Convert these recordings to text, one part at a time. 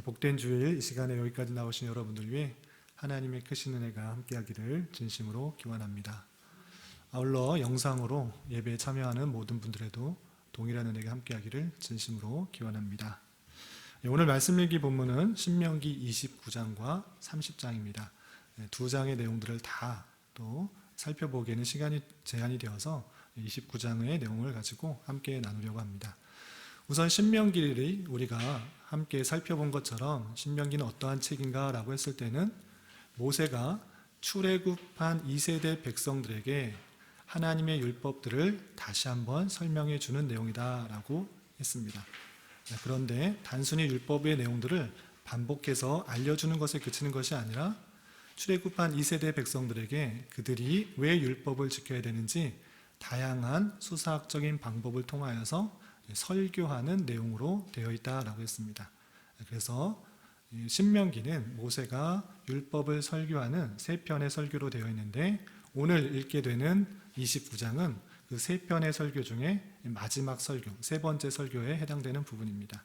복된 주일 이 시간에 여기까지 나오신 여러분들 위해 하나님의 크신 은혜가 함께하기를 진심으로 기원합니다. 아울러 영상으로 예배에 참여하는 모든 분들에도 동일한 은혜가 함께하기를 진심으로 기원합니다. 오늘 말씀 읽기 본문은 신명기 29장과 30장입니다. 두 장의 내용들을 다 또 살펴보기에는 시간이 제한이 되어서 29장의 내용을 가지고 함께 나누려고 합니다. 우선 신명기를 우리가 함께 살펴본 것처럼 신명기는 어떠한 책인가 라고 했을 때는 모세가 출애굽한 2세대 백성들에게 하나님의 율법들을 다시 한번 설명해 주는 내용이다 라고 했습니다. 그런데 단순히 율법의 내용들을 반복해서 알려주는 것에 그치는 것이 아니라 출애굽한 2세대 백성들에게 그들이 왜 율법을 지켜야 되는지 다양한 수사학적인 방법을 통하여서 설교하는 내용으로 되어 있다라고 했습니다. 그래서 신명기는 모세가 율법을 설교하는 세 편의 설교로 되어 있는데 오늘 읽게 되는 29장은 그 세 편의 설교 중에 마지막 설교, 세 번째 설교에 해당되는 부분입니다.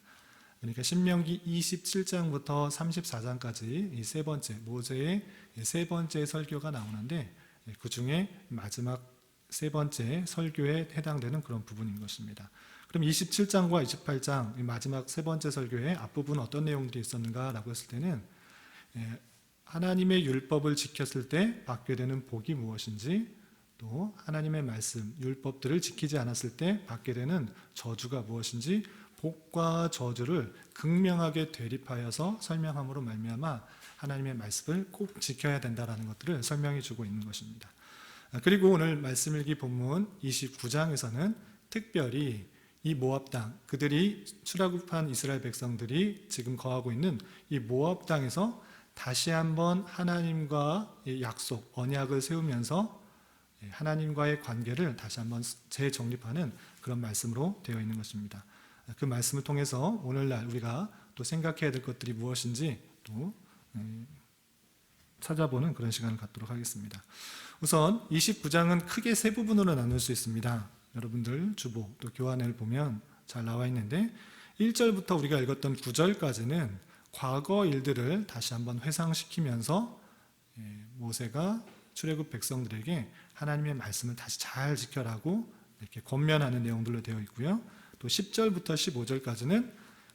그러니까 신명기 27장부터 34장까지 이 세 번째, 모세의 세 번째 설교가 나오는데 그 중에 마지막 세 번째 설교에 해당되는 그런 부분인 것입니다. 그럼 27장과 28장 마지막 세 번째 설교의 앞부분 어떤 내용들이 있었는가라고 했을 때는 하나님의 율법을 지켰을 때 받게 되는 복이 무엇인지, 또 하나님의 말씀, 율법들을 지키지 않았을 때 받게 되는 저주가 무엇인지, 복과 저주를 극명하게 대립하여서 설명함으로 말미암아 하나님의 말씀을 꼭 지켜야 된다라는 것들을 설명해 주고 있는 것입니다. 그리고 오늘 말씀 읽기 본문 29장에서는 특별히 이 모압 땅, 그들이 출애굽한 이스라엘 백성들이 지금 거하고 있는 이 모압 땅에서 다시 한번 하나님과 약속, 언약을 세우면서 하나님과의 관계를 다시 한번 재정립하는 그런 말씀으로 되어 있는 것입니다. 그 말씀을 통해서 오늘날 우리가 또 생각해야 될 것들이 무엇인지 또 찾아보는 그런 시간을 갖도록 하겠습니다. 우선 29장은 크게 세 부분으로 나눌 수 있습니다. 여러분들 주보 또 교환을 보면 잘 나와 있는데 1절부터 우리가 읽었던 9절까지는 과거 일들을 다시 한번 회상시키면서 모세가 출애굽 백성들에게 하나님의 말씀을 다시 잘 지켜라고 이렇게 권면하는 내용들로 되어 있고요. 또 10절부터 15절까지는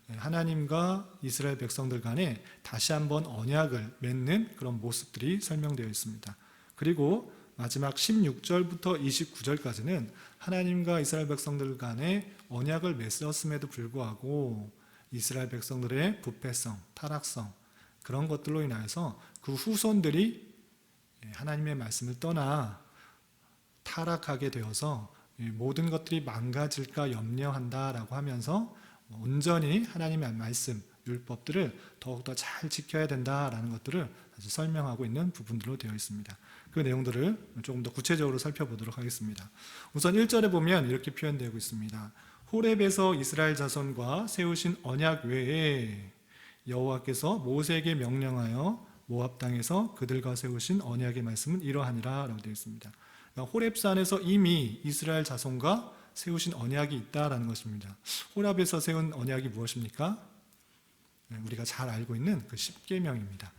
하나님과 이스라엘 백성들 간에 다시 한번 언약을 맺는 그런 모습들이 설명되어 있습니다. 그리고 마지막 16절부터 29절까지는 하나님과 이스라엘 백성들 간에 언약을 맺었음에도 불구하고 이스라엘 백성들의 부패성, 타락성, 그런 것들로 인하여서 그 후손들이 하나님의 말씀을 떠나 타락하게 되어서 모든 것들이 망가질까 염려한다라고 하면서 온전히 하나님의 말씀, 율법들을 더욱더 잘 지켜야 된다라는 것들을 다시 설명하고 있는 부분들로 되어 있습니다. 그 내용들을 조금 더 구체적으로 살펴보도록 하겠습니다. 우선 1절에 보면 이렇게 표현되고 있습니다. 호렙에서 이스라엘 자손과 세우신 언약 외에 여호와께서 모세에게 명령하여 모압 땅에서 그들과 세우신 언약의 말씀은 이러하니라 라고 되어 있습니다. 그러니까 호렙산에서 이미 이스라엘 자손과 세우신 언약이 있다라는 것입니다. 호렙에서 세운 언약이 무엇입니까? 우리가 잘 알고 있는 그 십계명입니다.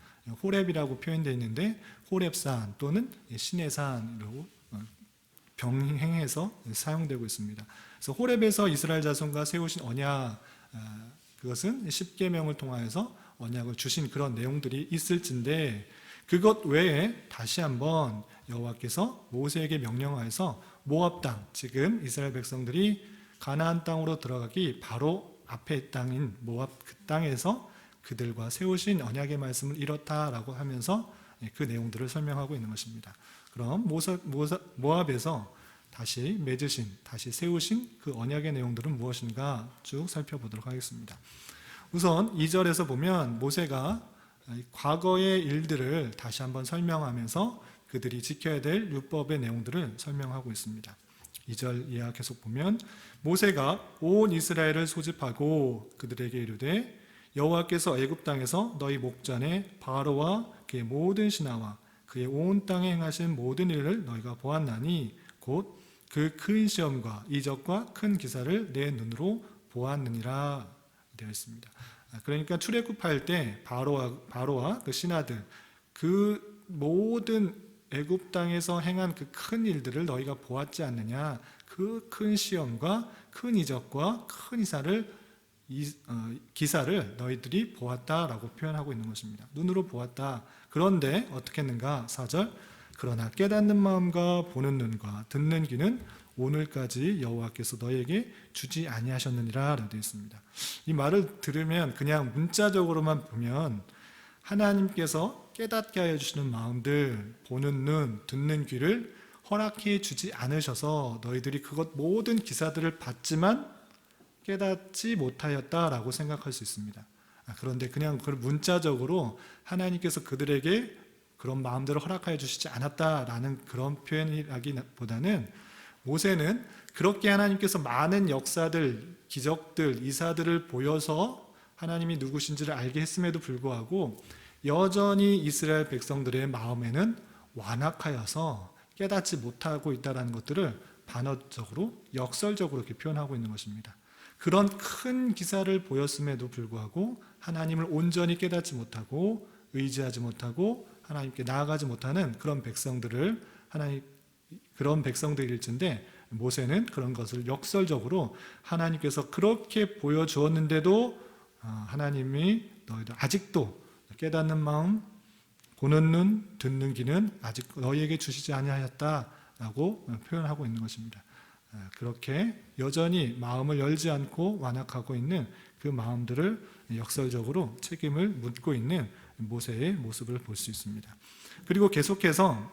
호렙이라고 표현되어 있는데 호렙산 또는 시내산으로 병행해서 사용되고 있습니다. 그래서 호렙에서 이스라엘 자손과 세우신 언약, 그것은 십계명을 통하여서 언약을 주신 그런 내용들이 있을진데 그것 외에 다시 한번 여호와께서 모세에게 명령하여서 모압 땅, 지금 이스라엘 백성들이 가나안 땅으로 들어가기 바로 앞에 땅인 모압 그 땅에서 그들과 세우신 언약의 말씀은 이렇다라고 하면서 그 내용들을 설명하고 있는 것입니다. 그럼 모압에서 다시 맺으신, 다시 세우신 그 언약의 내용들은 무엇인가 쭉 살펴보도록 하겠습니다. 우선 2절에서 보면 모세가 과거의 일들을 다시 한번 설명하면서 그들이 지켜야 될 율법의 내용들을 설명하고 있습니다. 2절 이하 계속 보면 모세가 온 이스라엘을 소집하고 그들에게 이르되 여호와께서 애굽 땅에서 너희 목전에 바로와 그의 모든 신하와 그의 온 땅에 행하신 모든 일을 너희가 보았나니 곧 그 큰 시험과 이적과 큰 기사를 내 눈으로 보았느니라 되어 있습니다. 그러니까 출애굽할 때 바로와 그 신하들, 그 모든 애굽 땅에서 행한 그 큰 일들을 너희가 보았지 않느냐. 그 큰 시험과 큰 이적과 큰 기사를 너희들이 보았다라고 표현하고 있는 것입니다. 눈으로 보았다. 그런데 어떻게 했는가? 4절, 그러나 깨닫는 마음과 보는 눈과 듣는 귀는 오늘까지 여호와께서 너희에게 주지 아니하셨느니라 라고 되어 있습니다. 이 말을 들으면 그냥 문자적으로만 보면 하나님께서 깨닫게 하여 주시는 마음들, 보는 눈, 듣는 귀를 허락해 주지 않으셔서 너희들이 그것 모든 기사들을 봤지만 깨닫지 못하였다라고 생각할 수 있습니다. 그런데 그냥 그 문자적으로 하나님께서 그들에게 그런 마음대로 허락하여 주시지 않았다라는 그런 표현이라기보다는 모세는 그렇게 하나님께서 많은 역사들, 기적들, 이사들을 보여서 하나님이 누구신지를 알게 했음에도 불구하고 여전히 이스라엘 백성들의 마음에는 완악하여서 깨닫지 못하고 있다는 것들을 반어적으로, 역설적으로 이렇게 표현하고 있는 것입니다. 그런 큰 기사를 보였음에도 불구하고 하나님을 온전히 깨닫지 못하고 의지하지 못하고 하나님께 나아가지 못하는 그런 백성들일진데, 모세는 그런 것을 역설적으로 하나님께서 그렇게 보여주었는데도 하나님이 너희들 아직도 깨닫는 마음, 보는 눈, 듣는 귀는 아직 너희에게 주시지 아니하였다라고 표현하고 있는 것입니다. 그렇게 여전히 마음을 열지 않고 완악하고 있는 그 마음들을 역설적으로 책임을 묻고 있는 모세의 모습을 볼 수 있습니다. 그리고 계속해서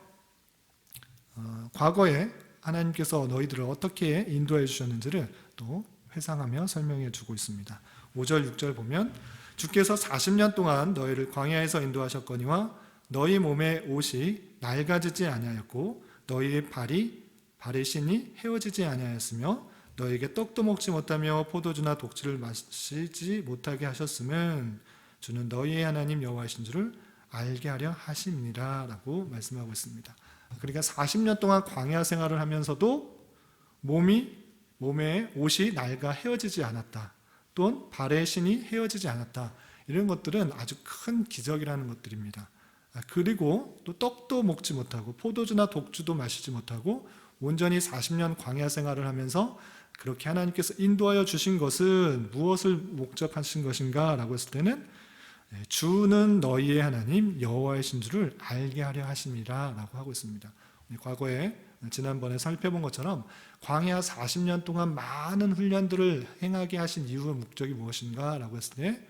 과거에 하나님께서 너희들을 어떻게 인도해 주셨는지를 또 회상하며 설명해 주고 있습니다. 5절 6절 보면 주께서 40년 동안 너희를 광야에서 인도하셨거니와 너희 몸의 옷이 낡아지지 아니하였고 너희의 발의 신이 헤어지지 아니하였으며 너희에게 떡도 먹지 못하며 포도주나 독주를 마시지 못하게 하셨음은 주는 너희의 하나님 여호와이신 줄을 알게 하려 하심이니라 라고 말씀하고 있습니다. 그러니까 40년 동안 광야 생활을 하면서도 몸의 옷이 낡아 헤어지지 않았다, 또는 발의 신이 헤어지지 않았다, 이런 것들은 아주 큰 기적이라는 것들입니다. 그리고 또 떡도 먹지 못하고 포도주나 독주도 마시지 못하고 온전히 40년 광야 생활을 하면서 그렇게 하나님께서 인도하여 주신 것은 무엇을 목적하신 것인가 라고 했을 때는 주는 너희의 하나님 여호와이신 줄을 알게 하려 하심이라 라고 하고 있습니다. 과거에 지난번에 살펴본 것처럼 광야 40년 동안 많은 훈련들을 행하게 하신 이유의 목적이 무엇인가 라고 했을 때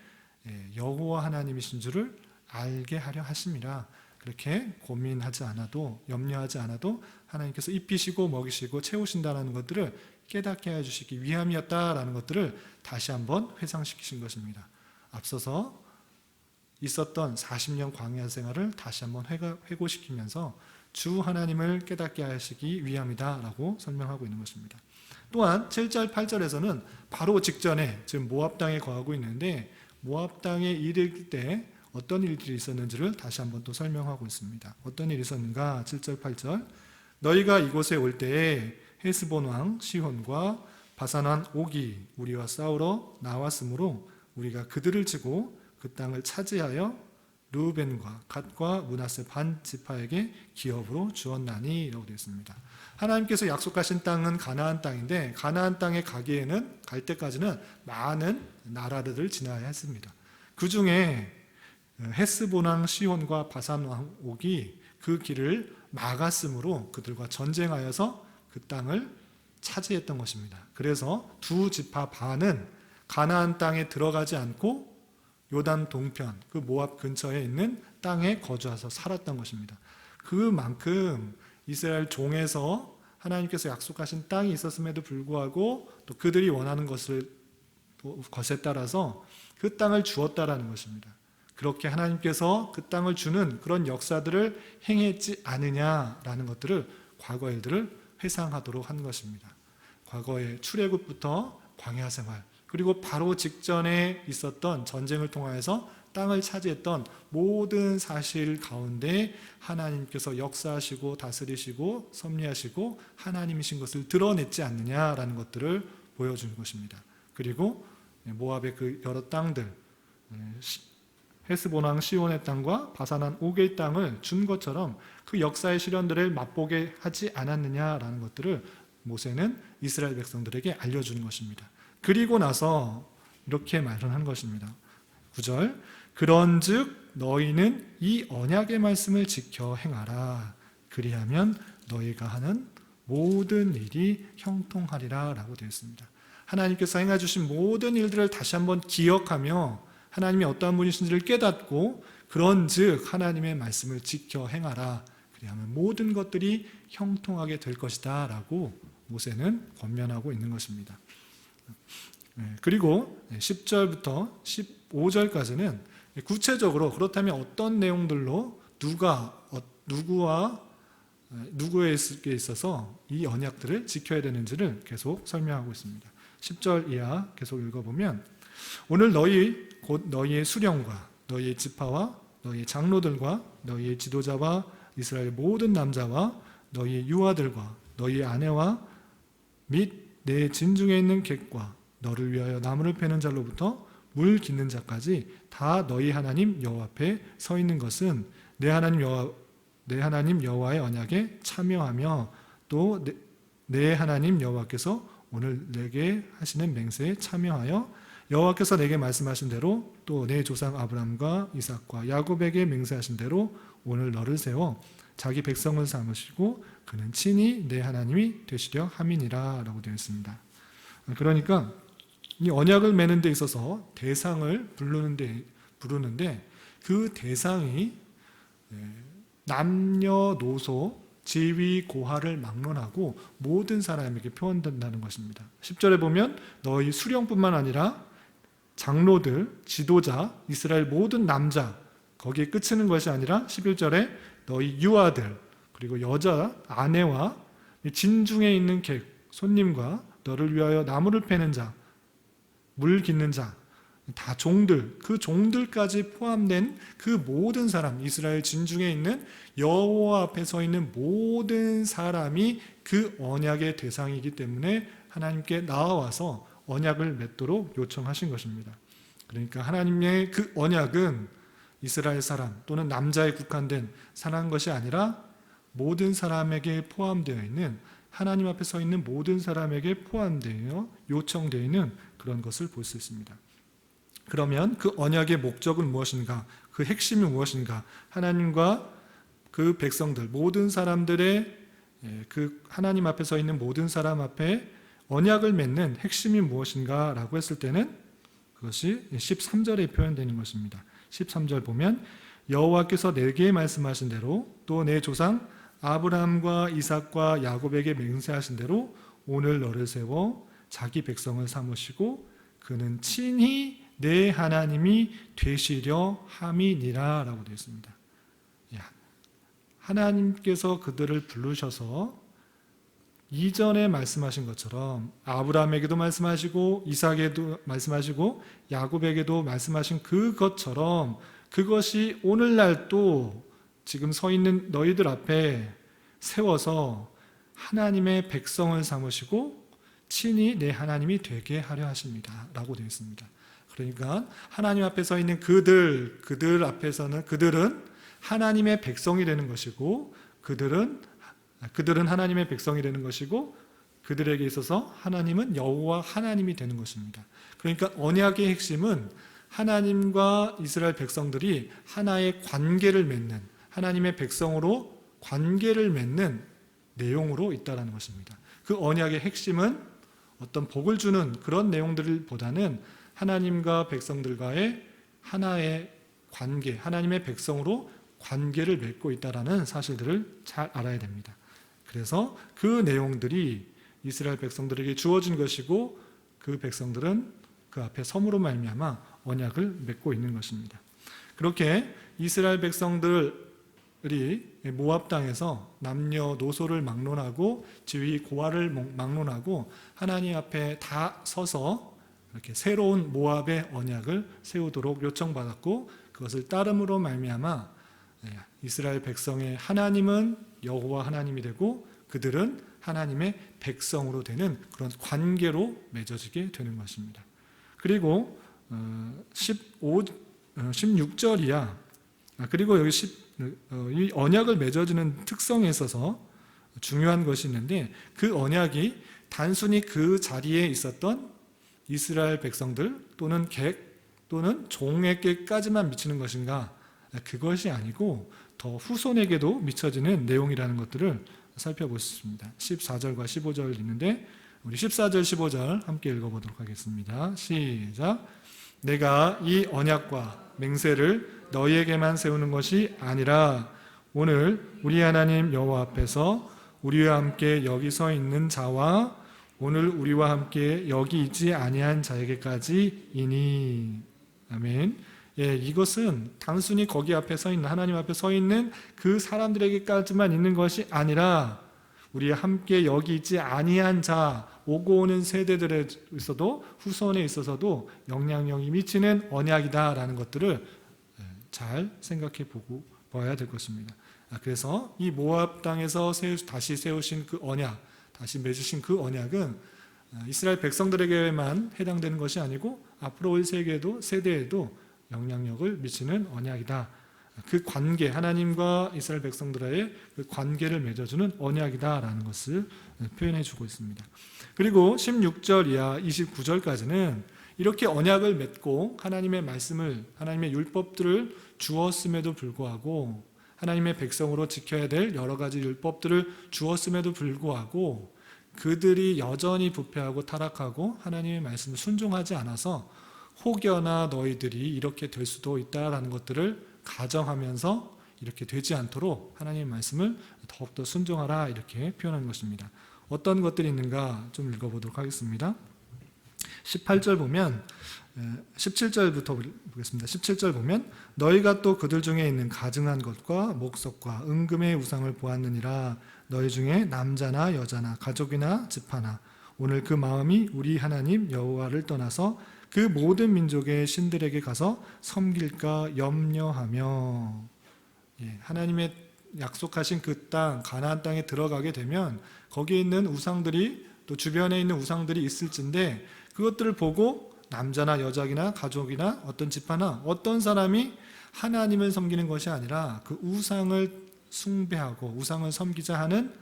여호와 하나님이신 줄을 알게 하려 하심이라, 그렇게 고민하지 않아도, 염려하지 않아도 하나님께서 입히시고 먹이시고 채우신다는 것들을 깨닫게 해주시기 위함이었다라는 것들을 다시 한번 회상시키신 것입니다. 앞서서 있었던 40년 광야 생활을 다시 한번 회고시키면서 주 하나님을 깨닫게 하시기 위함이다라고 설명하고 있는 것입니다. 또한 7절 8절에서는 바로 직전에 지금 모압 땅에 거하고 있는데 모압 땅에 이를 때 어떤 일들이 있었는지를 다시 한번 또 설명하고 있습니다. 어떤 일이 있었는가? 7절 8절 너희가 이곳에 올 때에 헤스본 왕 시혼과 바산 왕 옥이 우리와 싸우러 나왔으므로 우리가 그들을 치고 그 땅을 차지하여 르우벤과 갓과 므낫세 반 지파에게 기업으로 주었나니 라고 되어 있습니다. 하나님께서 약속하신 땅은 가나안 땅인데 가나안 땅에 갈 때까지는 많은 나라들을 지나야 했습니다. 그 중에 헤스본 왕 시혼과 바산 왕 옥이 그 길을 막았으므로 그들과 전쟁하여서 그 땅을 차지했던 것입니다. 그래서 두 지파 반은 가나안 땅에 들어가지 않고 요단 동편, 그 모압 근처에 있는 땅에 거주해서 살았던 것입니다. 그만큼 이스라엘 종에서 하나님께서 약속하신 땅이 있었음에도 불구하고 또 그들이 원하는 것에 따라서 그 땅을 주었다라는 것입니다. 그렇게 하나님께서 그 땅을 주는 그런 역사들을 행했지 않느냐라는 것들을 과거 일들을 회상하도록 한 것입니다. 과거의 출애굽부터 광야 생활, 그리고 바로 직전에 있었던 전쟁을 통하여서 땅을 차지했던 모든 사실 가운데 하나님께서 역사하시고 다스리시고 섭리하시고 하나님이신 것을 드러냈지 않느냐라는 것들을 보여주는 것입니다. 그리고 모압의 그 여러 땅들, 헤스본 왕 시온의 땅과 바산한 옥의 땅을 준 것처럼 그 역사의 시련들을 맛보게 하지 않았느냐라는 것들을 모세는 이스라엘 백성들에게 알려주는 것입니다. 그리고 나서 이렇게 말을 한 것입니다. 9절, 그런즉 너희는 이 언약의 말씀을 지켜 행하라. 그리하면 너희가 하는 모든 일이 형통하리라 라고 되어 있습니다. 하나님께서 행해 주신 모든 일들을 다시 한번 기억하며 하나님이 어떠한 분이신지를 깨닫고 그런즉 하나님의 말씀을 지켜 행하라. 그리하면 모든 것들이 형통하게 될 것이다 라고 모세는 권면하고 있는 것입니다. 그리고 10절부터 15절까지는 구체적으로 그렇다면 어떤 내용들로 누구에게 있어서 이 언약들을 지켜야 되는지를 계속 설명하고 있습니다. 10절 이하 계속 읽어보면 오늘 곧 너희의 수령과 너희의 지파와 너희의 장로들과 너희의 지도자와 이스라엘 모든 남자와 너희의 유아들과 너희의 아내와 및 내 진중에 있는 객과 너를 위하여 나무를 패는 자로부터 물 깃는 자까지 다 너희 하나님 여호와 앞에 서 있는 것은 내 하나님 여호와의 언약에 참여하며 또 내 하나님 여호와께서 오늘 내게 하시는 맹세에 참여하여 여호와께서 내게 말씀하신 대로 또 내 조상 아브라함과 이삭과 야곱에게 맹세하신 대로 오늘 너를 세워 자기 백성을 삼으시고 그는 친히 내 하나님이 되시려 함이니라 라고 되어 있습니다. 그러니까 이 언약을 맺는 데 있어서 대상을 부르는데 그 대상이 남녀노소 지위 고하를 막론하고 모든 사람에게 표현된다는 것입니다. 10절에 보면 너희 수령뿐만 아니라 장로들, 지도자, 이스라엘 모든 남자 거기에 그치는 것이 아니라 11절에 너희 유아들 그리고 여자 아내와 진중에 있는 객 손님과 너를 위하여 나무를 패는 자 물 깃는 자 다 종들 그 종들까지 포함된 그 모든 사람 이스라엘 진중에 있는 여호와 앞에 서 있는 모든 사람이 그 언약의 대상이기 때문에 하나님께 나와서 언약을 맺도록 요청하신 것입니다. 그러니까 하나님의 그 언약은 이스라엘 사람 또는 남자에 국한된 사랑한 것이 아니라 모든 사람에게 포함되어 있는 하나님 앞에 서 있는 모든 사람에게 포함되어 요청되어 있는 그런 것을 볼 수 있습니다. 그러면 그 언약의 목적은 무엇인가? 그 핵심이 무엇인가? 하나님과 그 백성들 모든 사람들의 그 하나님 앞에 서 있는 모든 사람 앞에 언약을 맺는 핵심이 무엇인가? 라고 했을 때는 그것이 13절에 표현되는 것입니다. 13절 보면 여호와께서 내게 말씀하신 대로 또 내 조상 아브라함과 이삭과 야곱에게 맹세하신 대로 오늘 너를 세워 자기 백성을 삼으시고 그는 친히 내 하나님이 되시려 함이니라 라고 되어 있습니다. 하나님께서 그들을 부르셔서 이전에 말씀하신 것처럼 아브라함에게도 말씀하시고 이삭에게도 말씀하시고 야곱에게도 말씀하신 그것처럼 그것이 오늘날 또 지금 서 있는 너희들 앞에 세워서 하나님의 백성을 삼으시고 친히 내 하나님이 되게 하려 하십니다 라고 되어 있습니다. 그러니까 하나님 앞에 서 있는 그들 앞에서는 하나님의 백성이 되는 것이고 그들은 하나님의 백성이 되는 것이고 그들에게 있어서 하나님은 여호와 하나님이 되는 것입니다. 그러니까 언약의 핵심은 하나님과 이스라엘 백성들이 하나의 관계를 맺는 하나님의 백성으로 관계를 맺는 내용으로 있다는 것입니다. 그 언약의 핵심은 어떤 복을 주는 그런 내용들보다는 하나님과 백성들과의 하나의 관계, 하나님의 백성으로 관계를 맺고 있다는 사실들을 잘 알아야 됩니다. 그래서 그 내용들이 이스라엘 백성들에게 주어진 것이고 그 백성들은 그 앞에 섬으로 말미암아 언약을 맺고 있는 것입니다. 그렇게 이스라엘 백성들이 모압 땅에서 남녀노소를 막론하고 지위 고하를 막론하고 하나님 앞에 다 서서 이렇게 새로운 모압의 언약을 세우도록 요청받았고 그것을 따름으로 말미암아 이스라엘 백성의 하나님은 여호와 하나님이 되고 그들은 하나님의 백성으로 되는 그런 관계로 맺어지게 되는 것입니다. 그리고 16절이야. 그리고 여기 이 언약을 맺어주는 특성에 있어서 중요한 것이 있는데, 그 언약이 단순히 그 자리에 있었던 이스라엘 백성들 또는 객 또는 종에게까지만 미치는 것인가? 그것이 아니고 더 후손에게도 미쳐지는 내용이라는 것들을 살펴보겠습니다. 14절과 15절 있는데 우리 14절 15절 함께 읽어보도록 하겠습니다. 시작. 내가 이 언약과 맹세를 너희에게만 세우는 것이 아니라 오늘 우리 하나님 여호와 앞에서 우리와 함께 여기 서 있는 자와 오늘 우리와 함께 여기 있지 아니한 자에게까지이니. 아멘. 예, 이것은 단순히 거기 앞에 서 있는, 하나님 앞에 서 있는 그 사람들에게까지만 있는 것이 아니라 우리와 함께 여기 있지 아니한 자, 오고 오는 세대들에 있어도 후손에 있어서도 영향력이 미치는 언약이다라는 것들을 잘 생각해 보고 봐야 될 것입니다. 그래서 이 모압 땅에서 다시 세우신 그 언약, 다시 맺으신 그 언약은 이스라엘 백성들에게만 해당되는 것이 아니고 앞으로 올 세대에도 영향력을 미치는 언약이다. 그 관계, 하나님과 이스라엘 백성들의 그 관계를 맺어주는 언약이다라는 것을 표현해 주고 있습니다. 그리고 16절 이하 29절까지는 이렇게 언약을 맺고 하나님의 말씀을, 하나님의 율법들을 주었음에도 불구하고, 하나님의 백성으로 지켜야 될 여러 가지 율법들을 주었음에도 불구하고 그들이 여전히 부패하고 타락하고 하나님의 말씀을 순종하지 않아서 혹여나 너희들이 이렇게 될 수도 있다라는 것들을 가정하면서 이렇게 되지 않도록 하나님의 말씀을 더욱더 순종하라, 이렇게 표현한 것입니다. 어떤 것들이 있는가 좀 읽어보도록 하겠습니다. 18절 보면, 17절부터 보겠습니다. 17절 보면 너희가 또 그들 중에 있는 가증한 것과 목석과 은금의 우상을 보았느니라. 너희 중에 남자나 여자나 가족이나 집 하나 오늘 그 마음이 우리 하나님 여호와를 떠나서 그 모든 민족의 신들에게 가서 섬길까 염려하며. 하나님의 약속하신 그 땅, 가나안 땅에 들어가게 되면 거기에 있는 우상들이, 또 주변에 있는 우상들이 있을진데 그것들을 보고 남자나 여자나 가족이나 어떤 집 하나, 어떤 사람이 하나님을 섬기는 것이 아니라 그 우상을 숭배하고 우상을 섬기자 하는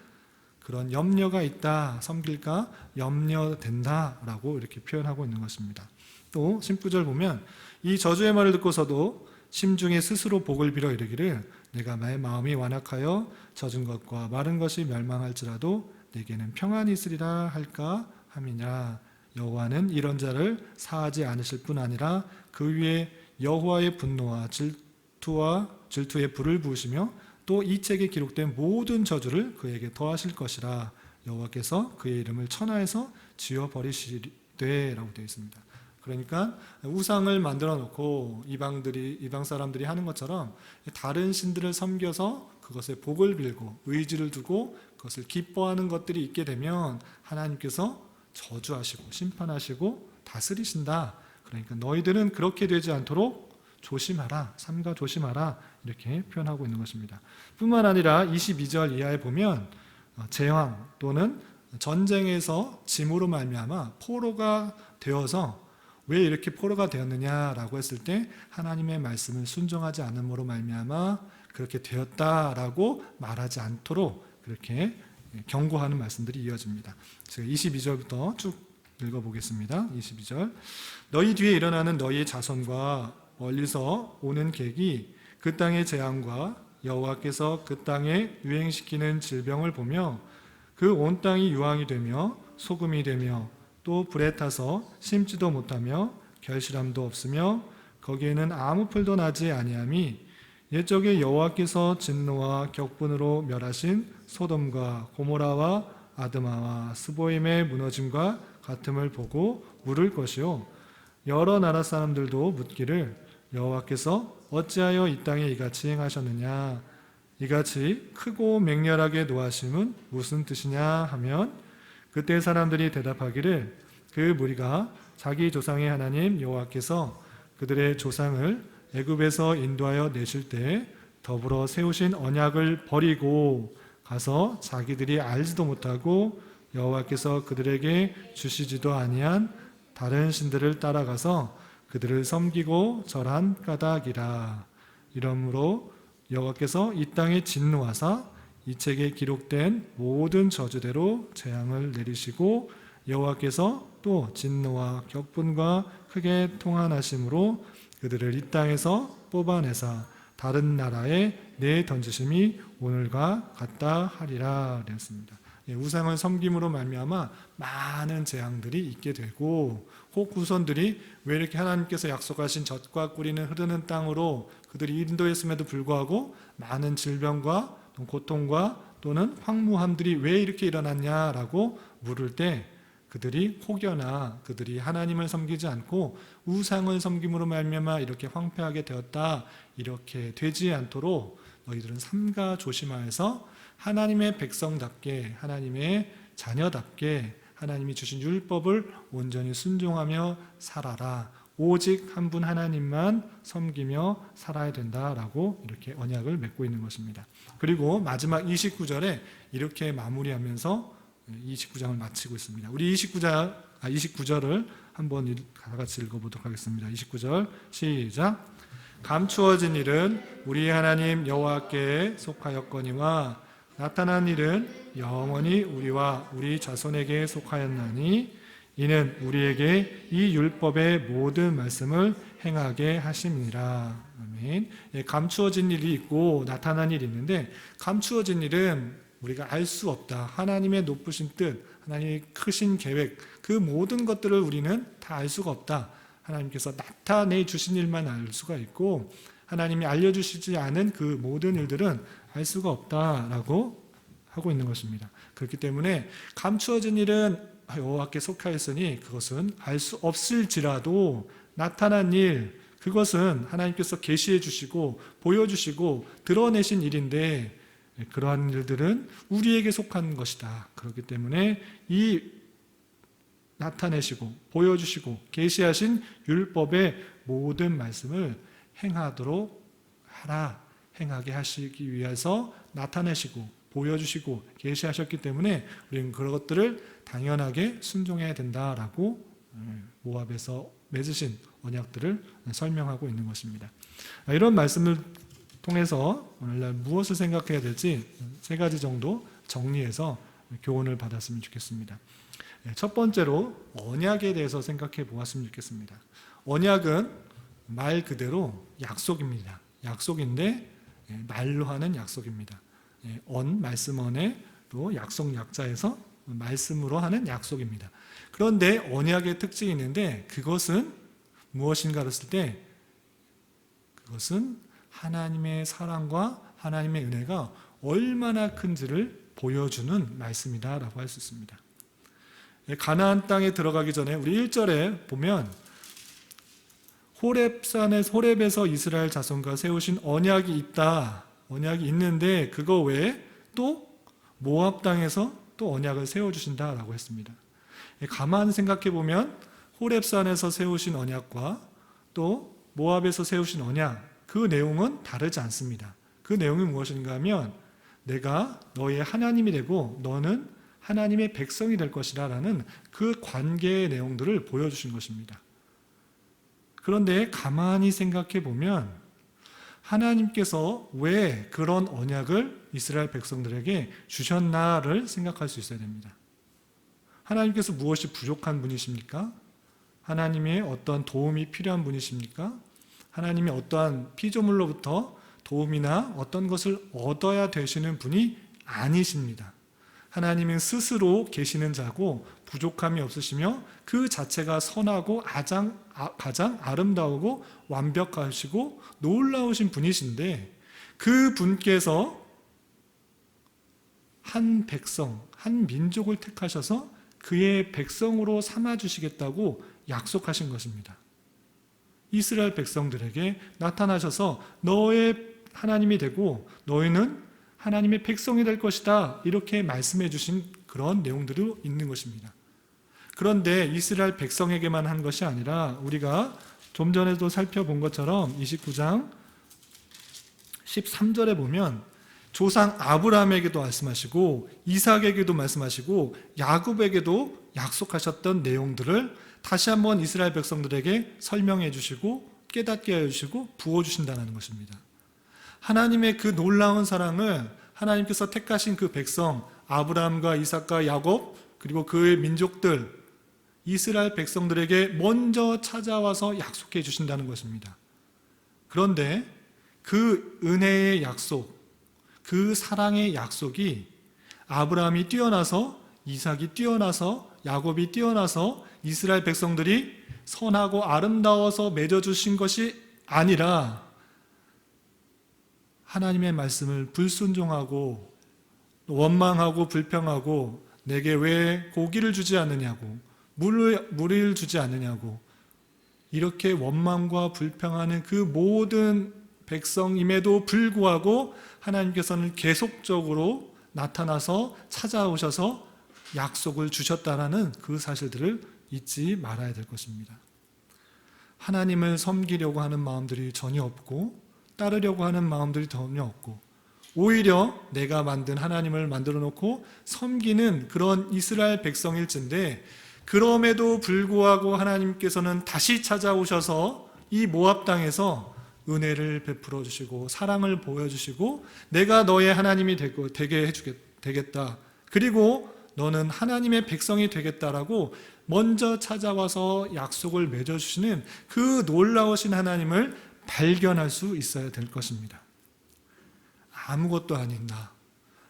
그런 염려가 있다, 섬길까 염려된다라고 이렇게 표현하고 있는 것입니다. 또 19절 보면 이 저주의 말을 듣고서도 심중에 스스로 복을 빌어 이르기를 내가 나의 마음이 완악하여 젖은 것과 마른 것이 멸망할지라도 내게는 평안이 있으리라 할까 함이냐. 여호와는 이런 자를 사하지 않으실 뿐 아니라 그 위에 여호와의 분노와 질투의 불을 부으시며 또 이 책에 기록된 모든 저주를 그에게 더하실 것이라. 여호와께서 그의 이름을 천하에서 지워버리시되 라고 되어 있습니다. 그러니까 우상을 만들어 놓고 이방 사람들이 하는 것처럼 다른 신들을 섬겨서 그것에 복을 빌고 의지를 두고 그것을 기뻐하는 것들이 있게 되면 하나님께서 저주하시고 심판하시고 다스리신다. 그러니까 너희들은 그렇게 되지 않도록 조심하라, 삼가 조심하라, 이렇게 표현하고 있는 것입니다. 뿐만 아니라 22절 이하에 보면 재앙 또는 전쟁에서 짐으로 말미암아 포로가 되어서 왜 이렇게 포로가 되었느냐라고 했을 때 하나님의 말씀을 순종하지 않음으로 말미암아 그렇게 되었다라고 말하지 않도록 그렇게 경고하는 말씀들이 이어집니다. 제가 22절부터 쭉 읽어보겠습니다. 22절. 너희 뒤에 일어나는 너희의 자손과 멀리서 오는 객이 그 땅의 재앙과 여호와께서 그 땅에 유행시키는 질병을 보며 그 온 땅이 유황이 되며 소금이 되며 또 불에 타서 심지도 못하며 결실함도 없으며 거기에는 아무 풀도 나지 아니함이 옛적에 여호와께서 진노와 격분으로 멸하신 소돔과 고모라와 아드마와 스보임의 무너짐과 같음을 보고 물을 것이요 여러 나라 사람들도 묻기를 여호와께서 어찌하여 이 땅에 이같이 행하셨느냐 이같이 크고 맹렬하게 노하심은 무슨 뜻이냐 하면 그때 사람들이 대답하기를 그 무리가 자기 조상의 하나님 여호와께서 그들의 조상을 애굽에서 인도하여 내실 때 더불어 세우신 언약을 버리고 가서 자기들이 알지도 못하고 여호와께서 그들에게 주시지도 아니한 다른 신들을 따라가서 그들을 섬기고 절한 까닭이라. 이러므로 여호와께서 이 땅에 진노하사 이 책에 기록된 모든 저주대로 재앙을 내리시고 여호와께서 또 진노와 격분과 크게 통한하심으로 그들을 이 땅에서 뽑아내사 다른 나라에 내던지심이 오늘과 같다 하리라 되었습니다. 우상을 섬김으로 말미암아 많은 재앙들이 있게 되고 혹 후손들이 왜 이렇게 하나님께서 약속하신 젖과 꿀이는 흐르는 땅으로 그들이 인도했음에도 불구하고 많은 질병과 고통과 또는 황무함들이 왜 이렇게 일어났냐라고 물을 때 그들이 혹여나 그들이 하나님을 섬기지 않고 우상을 섬김으로 말미암아 이렇게 황폐하게 되었다, 이렇게 되지 않도록 너희들은 삼가 조심하여서 하나님의 백성답게, 하나님의 자녀답게 하나님이 주신 율법을 온전히 순종하며 살아라. 오직 한 분 하나님만 섬기며 살아야 된다라고 이렇게 언약을 맺고 있는 것입니다. 그리고 마지막 29절에 이렇게 마무리하면서 29장을 마치고 있습니다. 우리 29절을 한번 다 같이 읽어보도록 하겠습니다. 29절 시작. 감추어진 일은 우리 하나님 여호와께 속하였거니와 나타난 일은 영원히 우리와 우리 자손에게 속하였나니 이는 우리에게 이 율법의 모든 말씀을 행하게 하심이라. 아멘. 감추어진 일이 있고 나타난 일이 있는데, 감추어진 일은 우리가 알 수 없다. 하나님의 높으신 뜻, 하나님의 크신 계획, 그 모든 것들을 우리는 다 알 수가 없다. 하나님께서 나타내 주신 일만 알 수가 있고 하나님이 알려주시지 않은 그 모든 일들은 알 수가 없다라고 하고 있는 것입니다. 그렇기 때문에 감추어진 일은 여호와께 속하였으니 그것은 알 수 없을지라도 나타난 일, 그것은 하나님께서 계시해 주시고 보여주시고 드러내신 일인데 그러한 일들은 우리에게 속한 것이다. 그렇기 때문에 이 나타내시고 보여주시고 계시하신 율법의 모든 말씀을 행하도록 하라. 행하게 하시기 위해서 나타내시고 보여주시고 계시하셨기 때문에 우리는 그런 것들을 당연하게 순종해야 된다라고 모압에서 맺으신 언약들을 설명하고 있는 것입니다. 이런 말씀을 통해서 오늘날 무엇을 생각해야 될지 세 가지 정도 정리해서 교훈을 받았으면 좋겠습니다. 첫 번째로 언약에 대해서 생각해 보았으면 좋겠습니다. 언약은 말 그대로 약속입니다. 약속인데 말로 하는 약속입니다. 말씀언에 또 약속 약자에서 말씀으로 하는 약속입니다. 그런데 언약의 특징이 있는데 그것은 무엇인가 했을 때 그것은 하나님의 사랑과 하나님의 은혜가 얼마나 큰지를 보여주는 말씀이다라고 할 수 있습니다. 가나안 땅에 들어가기 전에 우리 1절에 보면 호렙에서 이스라엘 자손과 세우신 언약이 있다. 언약이 있는데 그거 외에 또 모압 땅에서 또 언약을 세워주신다라고 했습니다. 가만 생각해 보면 호렙산에서 세우신 언약과 또 모압에서 세우신 언약, 그 내용은 다르지 않습니다. 그 내용이 무엇인가 하면 내가 너의 하나님이 되고 너는 하나님의 백성이 될 것이라 라는 그 관계의 내용들을 보여주신 것입니다. 그런데 가만히 생각해 보면 하나님께서 왜 그런 언약을 이스라엘 백성들에게 주셨나를 생각할 수 있어야 됩니다. 하나님께서 무엇이 부족한 분이십니까? 하나님의 어떤 도움이 필요한 분이십니까? 하나님이 어떠한 피조물로부터 도움이나 어떤 것을 얻어야 되시는 분이 아니십니다. 하나님은 스스로 계시는 자고 부족함이 없으시며 그 자체가 선하고 가장 아름다우고 완벽하시고 놀라우신 분이신데 그 분께서 한 백성, 한 민족을 택하셔서 그의 백성으로 삼아주시겠다고 약속하신 것입니다. 이스라엘 백성들에게 나타나셔서 너의 하나님이 되고 너희는 하나님의 백성이 될 것이다 이렇게 말씀해 주신 그런 내용들이 있는 것입니다. 그런데 이스라엘 백성에게만 한 것이 아니라 우리가 좀 전에도 살펴본 것처럼 29장 13절에 보면 조상 아브라함에게도 말씀하시고 이삭에게도 말씀하시고 야곱에게도 약속하셨던 내용들을 다시 한번 이스라엘 백성들에게 설명해 주시고 깨닫게 해주시고 부어주신다는 것입니다. 하나님의 그 놀라운 사랑을 하나님께서 택하신 그 백성 아브라함과 이삭과 야곱 그리고 그의 민족들 이스라엘 백성들에게 먼저 찾아와서 약속해 주신다는 것입니다. 그런데 그 은혜의 약속, 그 사랑의 약속이 아브라함이 뛰어나서 이삭이 뛰어나서 야곱이 뛰어나서 이스라엘 백성들이 선하고 아름다워서 맺어주신 것이 아니라 하나님의 말씀을 불순종하고 원망하고 불평하고 내게 왜 고기를 주지 않느냐고 물을 주지 않느냐고 이렇게 원망과 불평하는 그 모든 백성임에도 불구하고 하나님께서는 계속적으로 나타나서 찾아오셔서 약속을 주셨다라는 그 사실들을 잊지 말아야 될 것입니다. 하나님을 섬기려고 하는 마음들이 전혀 없고 따르려고 하는 마음들이 전혀 없고 오히려 내가 만든 하나님을 만들어 놓고 섬기는 그런 이스라엘 백성일진데 그럼에도 불구하고 하나님께서는 다시 찾아오셔서 이 모압 땅에서 은혜를 베풀어 주시고 사랑을 보여주시고 내가 너의 하나님이 되게 되겠다. 그리고 너는 하나님의 백성이 되겠다라고 먼저 찾아와서 약속을 맺어주시는 그 놀라우신 하나님을 발견할 수 있어야 될 것입니다. 아무것도 아닌 나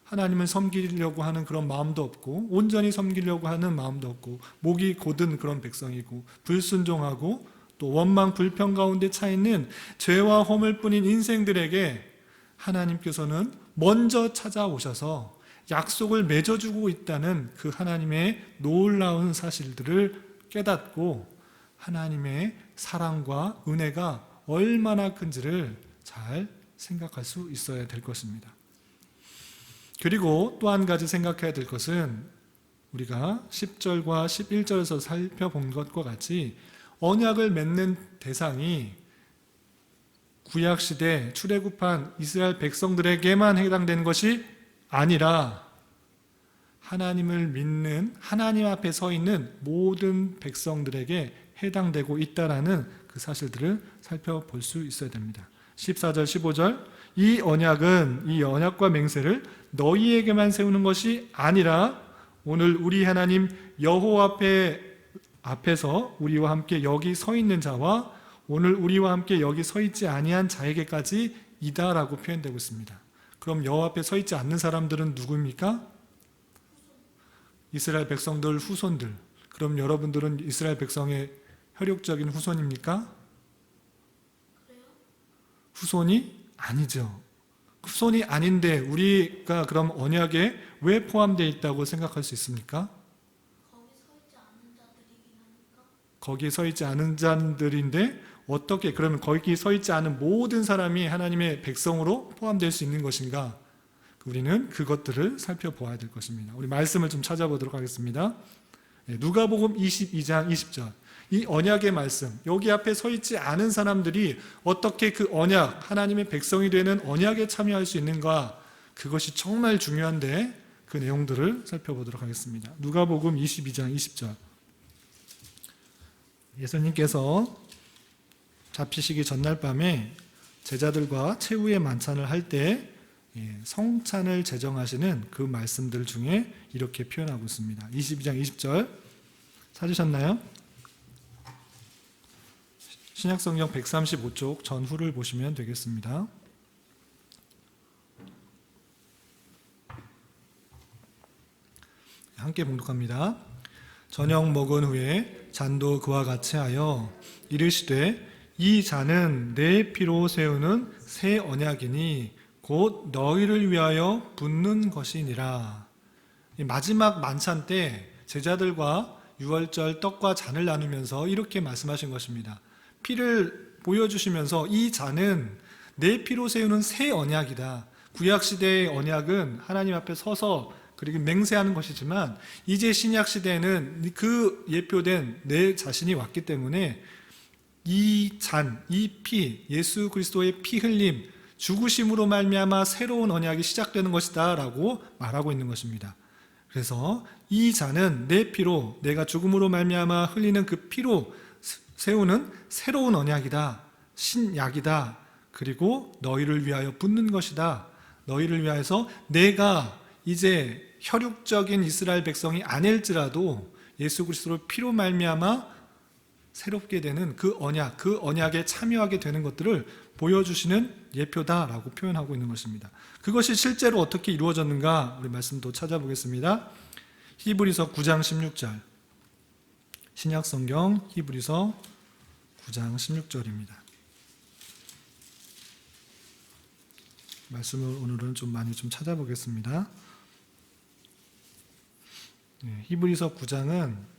하나님을 섬기려고 하는 그런 마음도 없고 온전히 섬기려고 하는 마음도 없고 목이 곧은 그런 백성이고 불순종하고 또 원망 불평 가운데 차 있는 죄와 허물뿐인 인생들에게 하나님께서는 먼저 찾아오셔서 약속을 맺어주고 있다는 그 하나님의 놀라운 사실들을 깨닫고 하나님의 사랑과 은혜가 얼마나 큰지를 잘 생각할 수 있어야 될 것입니다. 그리고 또 한 가지 생각해야 될 것은 우리가 10절과 11절에서 살펴본 것과 같이 언약을 맺는 대상이 구약시대 출애굽한 이스라엘 백성들에게만 해당되는 것이 아니라 하나님을 믿는 하나님 앞에 서 있는 모든 백성들에게 해당되고 있다라는 그 사실들을 살펴볼 수 있어야 됩니다. 14절 15절 이 언약과 맹세를 너희에게만 세우는 것이 아니라 오늘 우리 하나님 여호와 앞에서 우리와 함께 여기 서 있는 자와 오늘 우리와 함께 여기 서 있지 아니한 자에게까지 이다라고 표현되고 있습니다. 그럼 여호와 앞에 서 있지 않는 사람들은 누구입니까? 이스라엘 백성들 후손들. 그럼 여러분들은 이스라엘 백성의 혈육적인 후손입니까? 후손이 아니죠. 후손이 아닌데 우리가 그럼 언약에 왜 포함되어 있다고 생각할 수 있습니까? 거기 서 있지 않은 자들인데 어떻게 그러면 거기 서 있지 않은 모든 사람이 하나님의 백성으로 포함될 수 있는 것인가? 우리는 그것들을 살펴보아야 될 것입니다. 우리 말씀을 좀 찾아보도록 하겠습니다. 누가복음 22장 20절 이 언약의 말씀 여기 앞에 서 있지 않은 사람들이 어떻게 그 언약 하나님의 백성이 되는 언약에 참여할 수 있는가 그것이 정말 중요한데 그 내용들을 살펴보도록 하겠습니다. 누가복음 22장 20절 예수님께서 잡히시기 전날 밤에 제자들과 최후의 만찬을 할 때 성찬을 제정하시는 그 말씀들 중에 이렇게 표현하고 있습니다. 22장 20절 찾으셨나요? 신약성경 135쪽 전후를 보시면 되겠습니다. 함께 봉독합니다. 저녁 먹은 후에 잔도 그와 같이 하여 이르시되 이 잔은 내 피로 세우는 새 언약이니 곧 너희를 위하여 붓는 것이니라. 마지막 만찬 때 제자들과 유월절 떡과 잔을 나누면서 이렇게 말씀하신 것입니다. 피를 보여주시면서 이 잔은 내 피로 세우는 새 언약이다. 구약시대의 언약은 하나님 앞에 서서 그리고 맹세하는 것이지만 이제 신약시대에는 그 예표된 내 자신이 왔기 때문에 이 잔, 이 피, 예수 그리스도의 피 흘림, 죽으심으로 말미암아 새로운 언약이 시작되는 것이다 라고 말하고 있는 것입니다. 그래서 이 잔은 내 피로, 내가 죽음으로 말미암아 흘리는 그 피로 세우는 새로운 언약이다, 신약이다, 그리고 너희를 위하여 붓는 것이다. 너희를 위하여서 내가 이제 혈육적인 이스라엘 백성이 아닐지라도 예수 그리스도의 피로 말미암아 새롭게 되는 그 언약에 참여하게 되는 것들을 보여주시는 예표다라고 표현하고 있는 것입니다. 그것이 실제로 어떻게 이루어졌는가 우리 말씀도 찾아보겠습니다. 히브리서 9장 16절, 신약성경 히브리서 9장 16절입니다. 말씀을 오늘은 좀 많이 찾아보겠습니다. 히브리서 9장은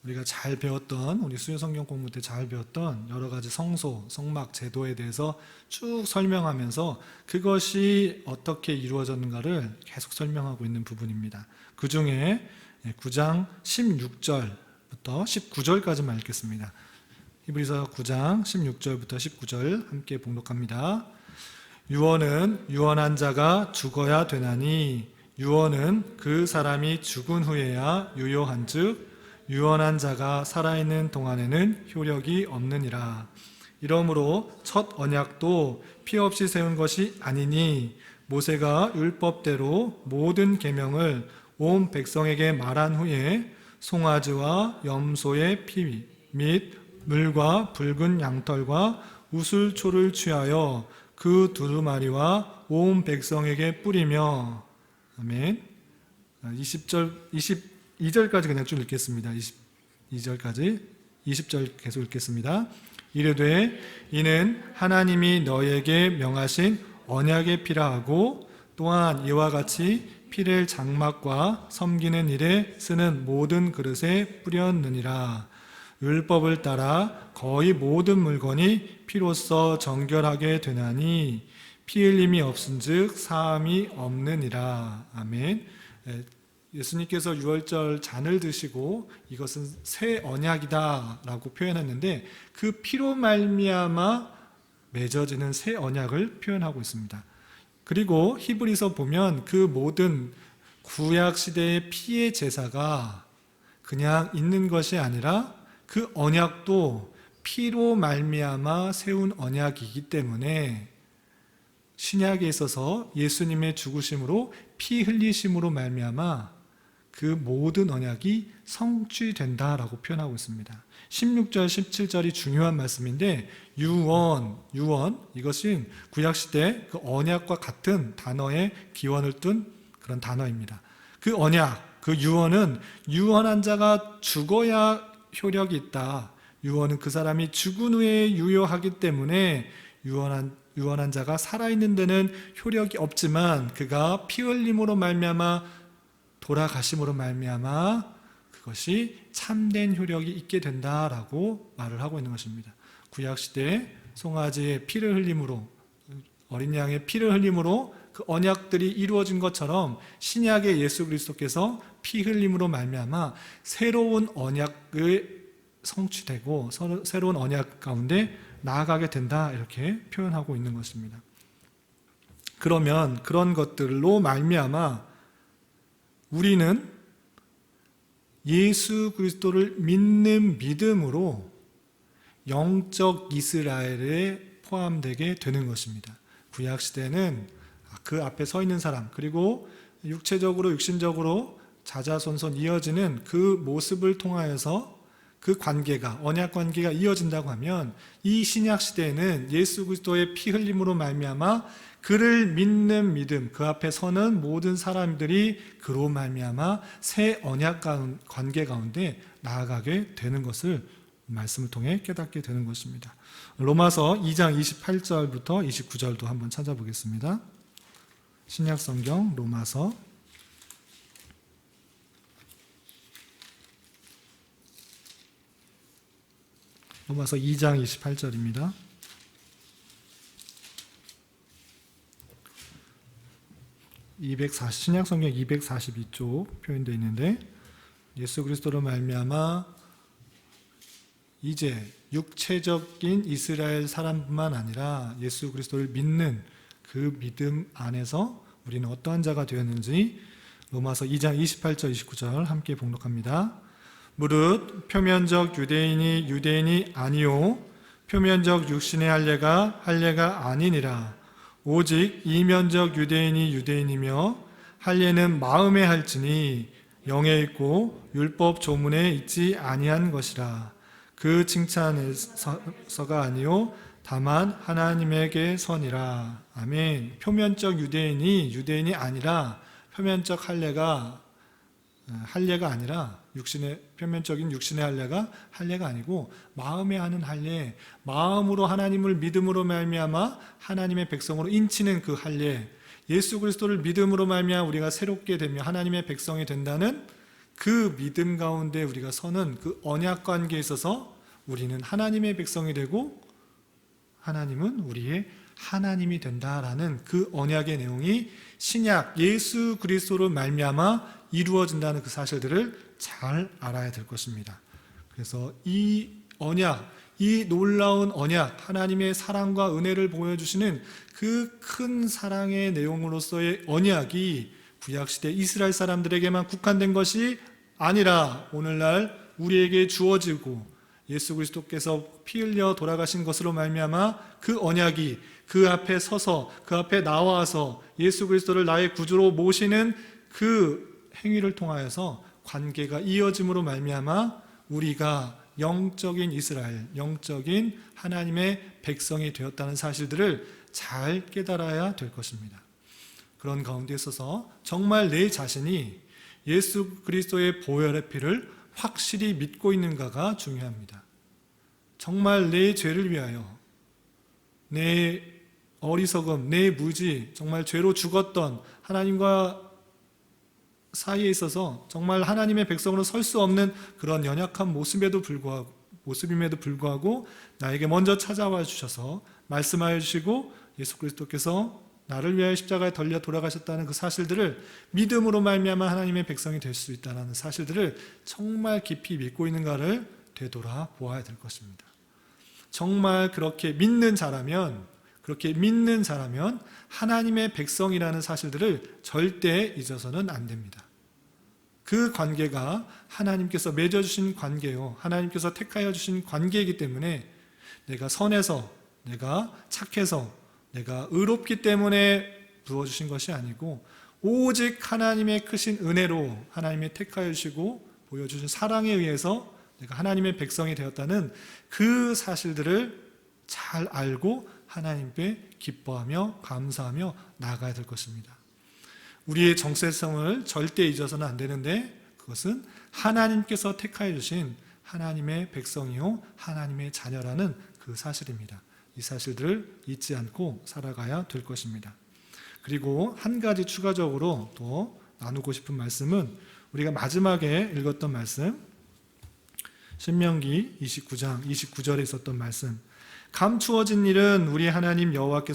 우리가 잘 배웠던, 우리 수요성경 공부 때 잘 배웠던 여러 가지 성소, 성막, 제도에 대해서 쭉 설명하면서 그것이 어떻게 이루어졌는가를 계속 설명하고 있는 부분입니다. 그 중에 9장 16절부터 19절까지만 읽겠습니다. 히브리서 9장 16절부터 19절 함께 봉독합니다. 유언은 유언한 자가 죽어야 되나니 유언은 그 사람이 죽은 후에야 유효한즉 유언한 자가 살아있는 동안에는 효력이 없느니라. 이러므로 첫 언약도 피 없이 세운 것이 아니니 모세가 율법대로 모든 계명을 온 백성에게 말한 후에 송아지와 염소의 피 및 물과 붉은 양털과 우슬초를 취하여 그 두루마리와 온 백성에게 뿌리며. 아멘. 22절까지 그냥 쭉 읽겠습니다. 22절까지 20절 계속 읽겠습니다. 이르되 이는 하나님이 너희에게 명하신 언약의 피라 하고 또한 이와 같이 피를 장막과 섬기는 일에 쓰는 모든 그릇에 뿌렸느니라. 율법을 따라 거의 모든 물건이 피로써 정결하게 되나니 피 흘림이 없은즉 사함이 없느니라. 아멘. 예수님께서 유월절 잔을 드시고 이것은 새 언약이다 라고 표현했는데 그 피로 말미암아 맺어지는 새 언약을 표현하고 있습니다. 그리고 히브리서 보면 그 모든 구약시대의 피의 제사가 그냥 있는 것이 아니라 그 언약도 피로 말미암아 세운 언약이기 때문에 신약에 있어서 예수님의 죽으심으로 피 흘리심으로 말미암아 그 모든 언약이 성취된다라고 표현하고 있습니다. 16절, 17절이 중요한 말씀인데 유언 이것은 구약시대 그 언약과 같은 단어의 기원을 둔 그런 단어입니다. 그 언약, 그 유언은 유언한 자가 죽어야 효력이 있다. 유언은 그 사람이 죽은 후에 유효하기 때문에 유언한 자가 살아있는 데는 효력이 없지만 그가 피 흘림으로 말미암아 돌아가심으로 말미암아 그것이 참된 효력이 있게 된다라고 말을 하고 있는 것입니다. 구약시대 송아지의 피를 흘림으로, 어린 양의 피를 흘림으로 그 언약들이 이루어진 것처럼 신약의 예수 그리스도께서 피 흘림으로 말미암아 새로운 언약을 성취되고 새로운 언약 가운데 나아가게 된다 이렇게 표현하고 있는 것입니다. 그러면 그런 것들로 말미암아 우리는 예수 그리스도를 믿는 믿음으로 영적 이스라엘에 포함되게 되는 것입니다. 구약시대는 그 앞에 서 있는 사람 그리고 육체적으로 육신적으로 자자손손 이어지는 그 모습을 통하여서 그 관계가 언약 관계가 이어진다고 하면 이 신약 시대에는 예수 그리스도의 피 흘림으로 말미암아 그를 믿는 믿음, 그 앞에 서는 모든 사람들이 그로 말미암아 새 언약 관계 가운데 나아가게 되는 것을 말씀을 통해 깨닫게 되는 것입니다. 로마서 2장 28절부터 29절도 한번 찾아보겠습니다. 신약성경 로마서 2장 28절입니다. 신약성경 242쪽 표현되어 있는데 예수 그리스도로 말미암아 이제 육체적인 이스라엘 사람뿐만 아니라 예수 그리스도를 믿는 그 믿음 안에서 우리는 어떠한 자가 되었는지 로마서 2장 28절 29절 함께 봉독합니다. 무릇 표면적 유대인이 유대인이 아니요 표면적 육신의 할례가 아니니라. 오직 이면적 유대인이 유대인이며 할례는 마음에 할지니 영에 있고 율법 조문에 있지 아니한 것이라. 그 칭찬에서가 아니요 다만 하나님에게 선이라. 아멘. 표면적 유대인이 아니라 표면적 할례가 아니라 표면적인 육신의 할례가 아니고 마음에 하는 할례, 마음으로 하나님을 믿음으로 말미암아 하나님의 백성으로 인치는 그 할례, 예수 그리스도를 믿음으로 말미암아 우리가 새롭게 되며 하나님의 백성이 된다는 그 믿음 가운데 우리가 서는 그 언약 관계에 있어서 우리는 하나님의 백성이 되고 하나님은 우리의 하나님이 된다라는 그 언약의 내용이 신약 예수 그리스도로 말미암아 이루어진다는 그 사실들을 잘 알아야 될 것입니다. 그래서 이 언약, 이 놀라운 언약, 하나님의 사랑과 은혜를 보여주시는 그 큰 사랑의 내용으로서의 언약이 구약시대 이스라엘 사람들에게만 국한된 것이 아니라 오늘날 우리에게 주어지고 예수 그리스도께서 피 흘려 돌아가신 것으로 말미암아 그 언약이 그 앞에 서서 그 앞에 나와서 예수 그리스도를 나의 구주로 모시는 그 행위를 통하여서 관계가 이어짐으로 말미암아 우리가 영적인 이스라엘, 영적인 하나님의 백성이 되었다는 사실들을 잘 깨달아야 될 것입니다. 그런 가운데 있어서 정말 내 자신이 예수 그리스도의 보혈의 피를 확실히 믿고 있는가가 중요합니다. 정말 내 죄를 위하여, 내 어리석음, 내 무지, 정말 죄로 죽었던 하나님과 사이에 있어서 정말 하나님의 백성으로 설 수 없는 그런 연약한 모습임에도 불구하고 나에게 먼저 찾아와 주셔서 말씀하여 주시고 예수 그리스도께서 나를 위하여 십자가에 달려 돌아가셨다는 그 사실들을 믿음으로 말미암아 하나님의 백성이 될 수 있다는 사실들을 정말 깊이 믿고 있는가를 되돌아 보아야 될 것입니다. 정말 그렇게 믿는 자라면 하나님의 백성이라는 사실들을 절대 잊어서는 안 됩니다. 그 관계가 하나님께서 맺어주신 관계요, 하나님께서 택하여 주신 관계이기 때문에 내가 선해서, 내가 착해서, 내가 의롭기 때문에 부어주신 것이 아니고 오직 하나님의 크신 은혜로 하나님의 택하여 주시고 보여주신 사랑에 의해서 내가 하나님의 백성이 되었다는 그 사실들을 잘 알고 하나님께 기뻐하며 감사하며 나아가야 될 것입니다. 우리의 정체성을 절대 잊어서는 안 되는데 그것은 하나님께서 택하여 주신 하나님의 백성이요 하나님의 자녀라는 그 사실입니다. 이 사실들을 잊지 않고 살아가야 될 것입니다. 그리고 한 가지 추가적으로 또 나누고 싶은 말씀은 우리가 마지막에 읽었던 말씀, 신명기 29장 29절에 있었던 말씀, 감추어진 일은 우리 하나님 여호와께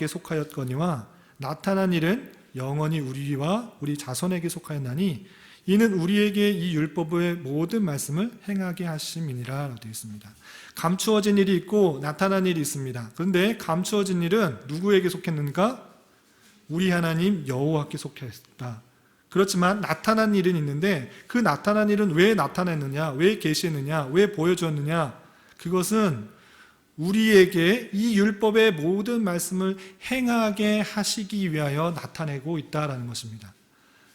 속하였거니와 나타난 일은 영원히 우리와 우리 자손에게 속하였나니 이는 우리에게 이 율법의 모든 말씀을 행하게 하심이니라 되어 있습니다. 감추어진 일이 있고 나타난 일이 있습니다. 그런데 감추어진 일은 누구에게 속했는가? 우리 하나님 여호와께 속했다. 그렇지만 나타난 일은 있는데 그 나타난 일은 왜 나타냈느냐? 왜 계시했느냐? 왜 보여주었느냐? 그것은 우리에게 이 율법의 모든 말씀을 행하게 하시기 위하여 나타내고 있다라는 것입니다.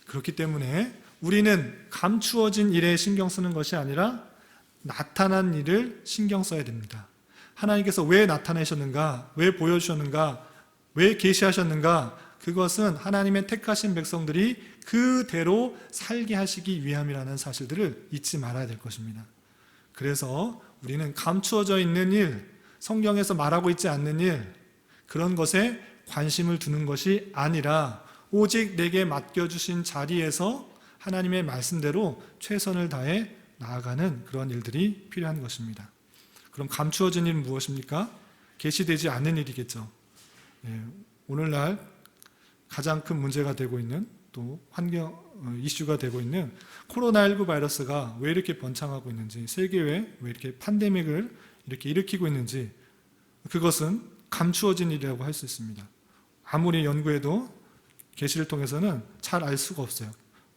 그렇기 때문에 우리는 감추어진 일에 신경 쓰는 것이 아니라 나타난 일을 신경 써야 됩니다. 하나님께서 왜 나타내셨는가? 왜 보여주셨는가? 왜 계시하셨는가? 그것은 하나님의 택하신 백성들이 그대로 살게 하시기 위함이라는 사실들을 잊지 말아야 될 것입니다. 그래서 우리는 감추어져 있는 일, 성경에서 말하고 있지 않는 일, 그런 것에 관심을 두는 것이 아니라 오직 내게 맡겨주신 자리에서 하나님의 말씀대로 최선을 다해 나아가는 그런 일들이 필요한 것입니다. 그럼 감추어진 일은 무엇입니까? 계시되지 않는 일이겠죠. 오늘날 가장 큰 문제가 되고 있는 또 환경 이슈가 되고 있는 코로나19 바이러스가 왜 이렇게 번창하고 있는지, 세계에 왜 이렇게 팬데믹을 이렇게 일으키고 있는지, 그것은 감추어진 일이라고 할 수 있습니다. 아무리 연구해도 계시를 통해서는 잘 알 수가 없어요.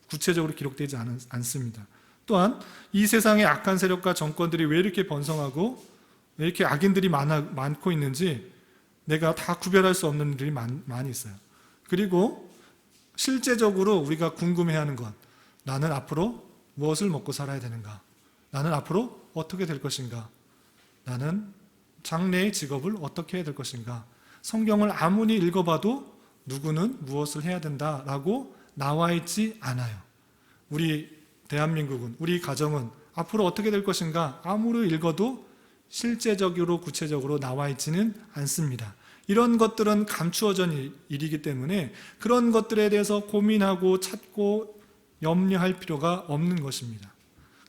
구체적으로 기록되지 않습니다. 또한 이 세상의 악한 세력과 정권들이 왜 이렇게 번성하고 왜 이렇게 악인들이 많고 있는지 내가 다 구별할 수 없는 일들이 많이 있어요. 그리고 실제적으로 우리가 궁금해하는 것, 나는 앞으로 무엇을 먹고 살아야 되는가? 나는 앞으로 어떻게 될 것인가? 나는 장래의 직업을 어떻게 해야 될 것인가? 성경을 아무리 읽어봐도 누구는 무엇을 해야 된다라고 나와 있지 않아요. 우리 대한민국은, 우리 가정은 앞으로 어떻게 될 것인가 아무리 읽어도 실제적으로 구체적으로 나와 있지는 않습니다. 이런 것들은 감추어진 일이기 때문에 그런 것들에 대해서 고민하고 찾고 염려할 필요가 없는 것입니다.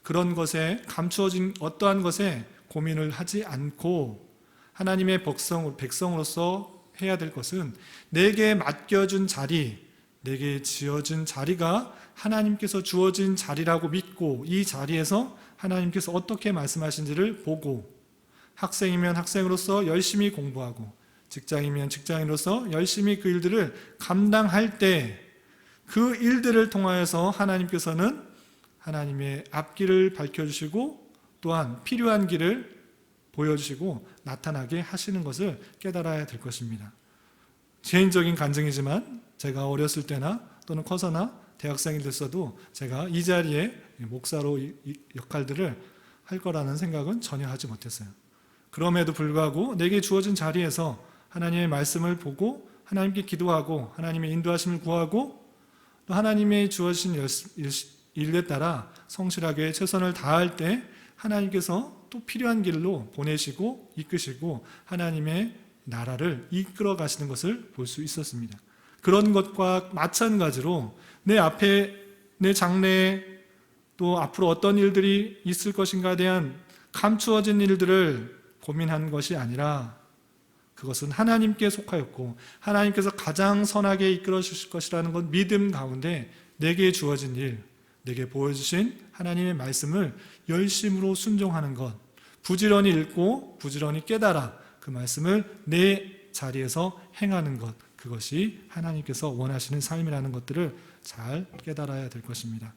그런 것에, 감추어진 어떠한 것에 고민을 하지 않고 하나님의 백성으로서 해야 될 것은 내게 맡겨준 자리, 내게 지어진 자리가 하나님께서 주어진 자리라고 믿고 이 자리에서 하나님께서 어떻게 말씀하신지를 보고, 학생이면 학생으로서 열심히 공부하고 직장이면 직장인으로서 열심히 그 일들을 감당할 때 그 일들을 통하여서 하나님께서는 하나님의 앞길을 밝혀주시고 또한 필요한 길을 보여주시고 나타나게 하시는 것을 깨달아야 될 것입니다. 개인적인 간증이지만 제가 어렸을 때나 또는 커서나 대학생이 됐어도 제가 이 자리에 목사로 역할들을 할 거라는 생각은 전혀 하지 못했어요. 그럼에도 불구하고 내게 주어진 자리에서 하나님의 말씀을 보고 하나님께 기도하고 하나님의 인도하심을 구하고 또 하나님의 주어진 일에 따라 성실하게 최선을 다할 때 하나님께서 또 필요한 길로 보내시고 이끄시고 하나님의 나라를 이끌어 가시는 것을 볼 수 있었습니다. 그런 것과 마찬가지로 내 앞에, 내 장래에 또 앞으로 어떤 일들이 있을 것인가에 대한 감추어진 일들을 고민한 것이 아니라 그것은 하나님께 속하였고 하나님께서 가장 선하게 이끌어 주실 것이라는 것 믿음 가운데 내게 주어진 일, 내게 보여주신 하나님의 말씀을 열심으로 순종하는 것, 부지런히 읽고 부지런히 깨달아 그 말씀을 내 자리에서 행하는 것, 그것이 하나님께서 원하시는 삶이라는 것들을 잘 깨달아야 될 것입니다.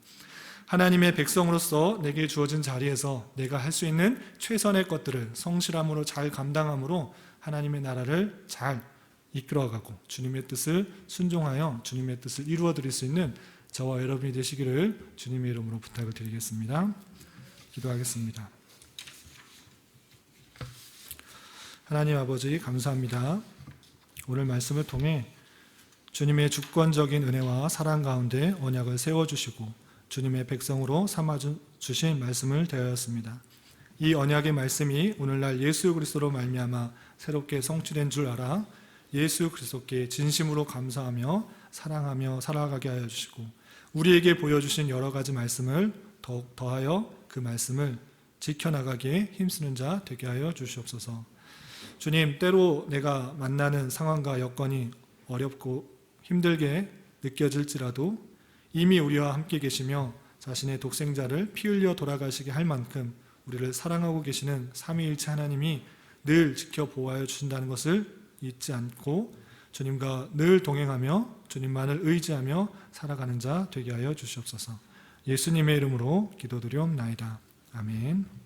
하나님의 백성으로서 내게 주어진 자리에서 내가 할 수 있는 최선의 것들을 성실함으로 잘 감당함으로 하나님의 나라를 잘 이끌어가고 주님의 뜻을 순종하여 주님의 뜻을 이루어 드릴 수 있는 저와 여러분이 되시기를 주님의 이름으로 부탁을 드리겠습니다. 기도하겠습니다. 하나님 아버지 감사합니다. 오늘 말씀을 통해 주님의 주권적인 은혜와 사랑 가운데 언약을 세워주시고 주님의 백성으로 삼아주신 말씀을 대하였습니다. 이 언약의 말씀이 오늘날 예수 그리스도로 말미암아 새롭게 성취된 줄 알아 예수 그리스도께 진심으로 감사하며 사랑하며 살아가게 하여 주시고 우리에게 보여주신 여러 가지 말씀을 더욱 더하여 그 말씀을 지켜나가기에 힘쓰는 자 되게 하여 주시옵소서. 주님, 때로 내가 만나는 상황과 여건이 어렵고 힘들게 느껴질지라도 이미 우리와 함께 계시며 자신의 독생자를 피 흘려 돌아가시게 할 만큼 우리를 사랑하고 계시는 삼위일체 하나님이 늘 지켜 보호하여 주신다는 것을 잊지 않고 주님과 늘 동행하며 주님만을 의지하며 살아가는 자 되게 하여 주시옵소서. 예수님의 이름으로 기도드리옵나이다. 아멘.